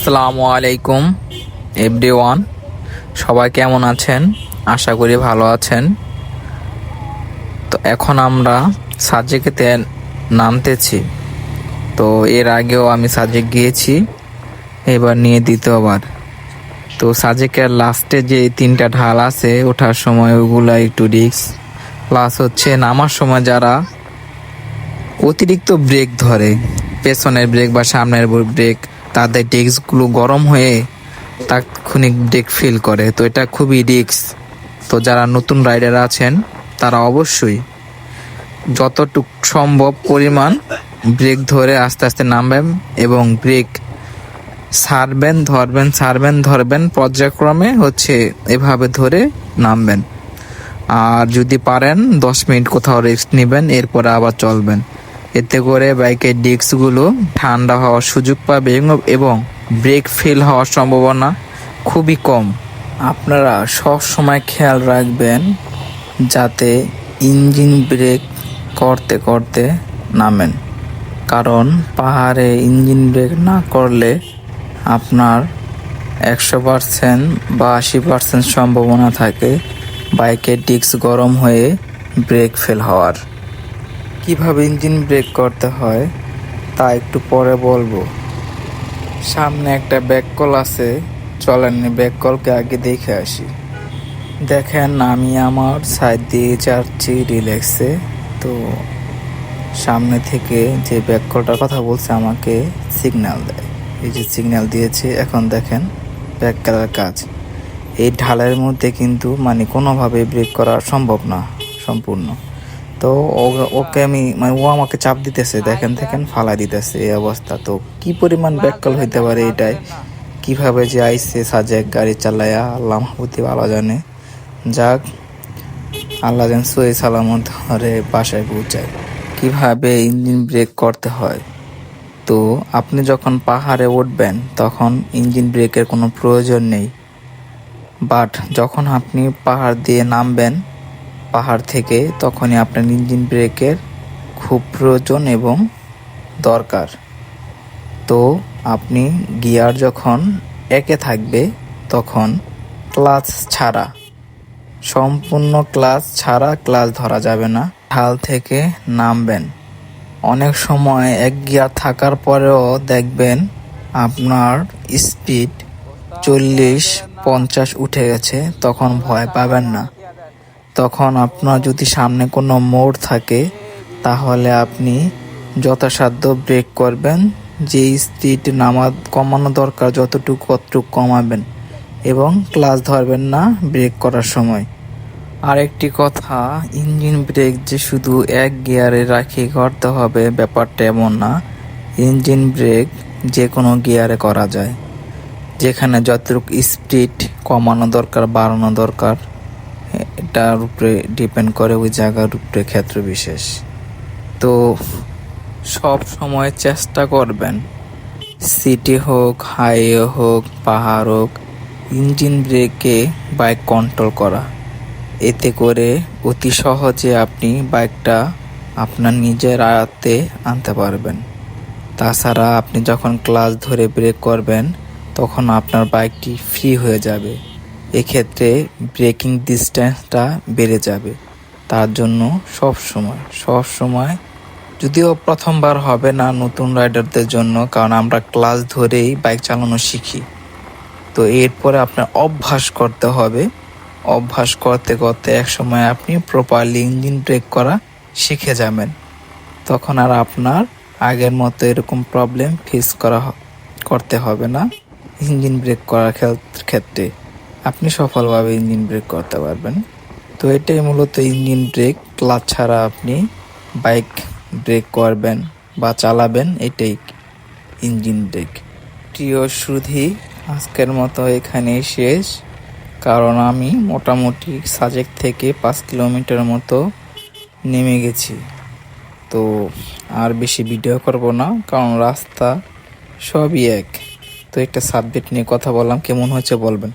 আসসালামু আলাইকুম এভরিওয়ান, সবাই কেমন আছেন? আশা করি ভালো আছেন। তো এখন আমরা সাজেকেতে নামতেছি। তো এর আগেও আমি সাজেক গিয়েছি, এবার নিয়ে দ্বিতীয়বার। তো সাজেকের লাস্টে যে তিনটা ঢাল আছে ওঠার সময় ওগুলা একটু রিস্ক, প্লাস হচ্ছে নামার সময় যারা অতিরিক্ত ব্রেক ধরে, পেছনের ব্রেক বা সামনের ব্রেক, তাদের ডিস্কগুলো গরম হয়ে তাৎক্ষণিক ব্রেক ফিল করে। তো এটা খুবই রিস্ক। তো যারা নতুন রাইডার আছেন তারা অবশ্যই যতটুক সম্ভব পরিমাণ ব্রেক ধরে আস্তে আস্তে নামবেন এবং ব্রেক ছাড়বেন ধরবেন, ছাড়বেন ধরবেন, পর্যায়ক্রমে হচ্ছে এভাবে ধরে নামবেন। আর যদি পারেন 10 মিনিট কোথাও রেস্ট নেবেন, এরপরে আবার চলবেন। এতে করে বাইকের ডিস্কগুলো ঠান্ডা হওয়ার সুযোগ পাবে এবং ব্রেক ফেল হওয়ার সম্ভাবনা খুবই কম। আপনারা সব সময় খেয়াল রাখবেন যাতে ইঞ্জিন ব্রেক করতে করতে নামেন, কারণ পাহাড়ে ইঞ্জিন ব্রেক না করলে আপনার 100% বা 80% সম্ভাবনা থাকে বাইকের ডিস্ক গরম হয়ে ব্রেক ফেল হওয়ার। কিভাবে ইঞ্জিন ব্রেক করতে হয় তা একটু পরে বলবো। সামনে একটা ব্যাককল আছে, চলেন ব্যাককলকে আগে দেখে আসি। দেখেন আমি আমার সাইড দিয়ে যাচ্ছি রিল্যাক্সে। তো সামনে থেকে যে ব্যাককলটার কথা বলছে আমাকে সিগন্যাল দেয়, এই যে সিগন্যাল দিয়েছে। এখন দেখেন ব্যাককলের কাজ। এই ঢালের মধ্যে কিন্তু কোনোভাবে ব্রেক করা সম্ভব না সম্পূর্ণ। তো ওকে আমি ও আমাকে চাপ দিতেছে, দেখেন ফালাই দিতেছে এই অবস্থা। তো কি পরিমাণ ব্যাককল হইতে পারে এটাই, কিভাবে যে আইসে সাজেক গাড়ি চালায়া আল্লাহ মাহবুতি ভালো জানে। যাক, আল্লাহ যেন সহি সালামত ধরে বাসায় পৌঁছায়। কিভাবে ইঞ্জিন ব্রেক করতে হয়, তো আপনি যখন পাহাড়ে উঠবেন তখন ইঞ্জিন ব্রেকের কোনো প্রয়োজন নেই, বাট যখন আপনি পাহাড় দিয়ে নামবেন পাহাড় থেকে, তখনই আপনার ইঞ্জিন ব্রেকের খুব প্রয়োজন এবং দরকার। তো আপনি গিয়ার যখন একে থাকবে তখন ক্লাচ ছাড়া, সম্পূর্ণ ক্লাচ ছাড়া, ক্লাচ ধরা যাবে না, ঢাল থেকে নামবেন। অনেক সময় এক গিয়ার থাকার পরেও দেখবেন আপনার স্পিড 40-50 উঠে গেছে, তখন ভয় পাবেন না। তখন আপনার যদি সামনে কোনো মোড় থাকে তাহলে আপনি যথাসাধ্য ব্রেক করবেন, যে স্পিড কমানো দরকার যতটুকু অতটুকু কমাবেন এবং ক্লাচ ধরবেন না ব্রেক করার সময়। আরেকটি কথা, ইঞ্জিন ব্রেক যে শুধু এক গিয়ারে রাখি করতে হবে ব্যাপারটা এমন না। ইঞ্জিন ব্রেক যে কোনো গিয়ারে করা যায়, যেখানে যতটুকু স্পিড কমানো দরকার বাড়ানো দরকার এটার উপরে ডিপেন্ড করে, ওই জায়গার উপরে ক্ষেত্র বিশেষ। তো সব সময় চেষ্টা করবেন সিটি হোক, হাইওয়ে হোক, পাহাড় হোক, ইঞ্জিন ব্রেকে বাইক কন্ট্রোল করা। এতে করে অতি সহজে আপনি বাইকটা আপনার নিজের আয়ত্তে আনতে পারবেন। তাছাড়া আপনি যখন ক্লাচ ধরে ব্রেক করবেন তখন আপনার বাইকটি ফ্রি হয়ে যাবে, এক্ষেত্রে ব্রেকিং ডিস্টেন্সটা বেড়ে যাবে। তার জন্য সব সময় যদিও প্রথমবার হবে না নতুন রাইডারদের জন্য, কারণ আমরা ক্লাচ ধরেই বাইক চালানো শিখি। তো এরপরে আপনার অভ্যাস করতে হবে, অভ্যাস করতে করতে এক সময় আপনি প্রপারলি ইঞ্জিন ব্রেক করা শিখে যাবেন। তখন আর আপনার আগের মতো এরকম প্রবলেম ফেস করতে হবে না। ইঞ্জিন ব্রেক করার ক্ষেত্রে আপনি সফলভাবে ইঞ্জিন ব্রেক করতে পারবেন। তো এটাই মূলত ইঞ্জিন ব্রেক। ক্লাচ ছাড়া আপনি বাইক ব্রেক করবেন বা চালাবেন, এটাই ইঞ্জিন ব্রেক। প্রিয় সুধী, আজকের মতো এখানেই শেষ, কারণ আমি মোটামুটি সাজেক থেকে 5 কিলোমিটার মতো নেমে গেছি। তো আর বেশি ভিডিও করব না, কারণ রাস্তা সবই এক। তো একটা সাবজেক্ট নিয়ে কথা বললাম, কেমন হয়েছে বলবেন।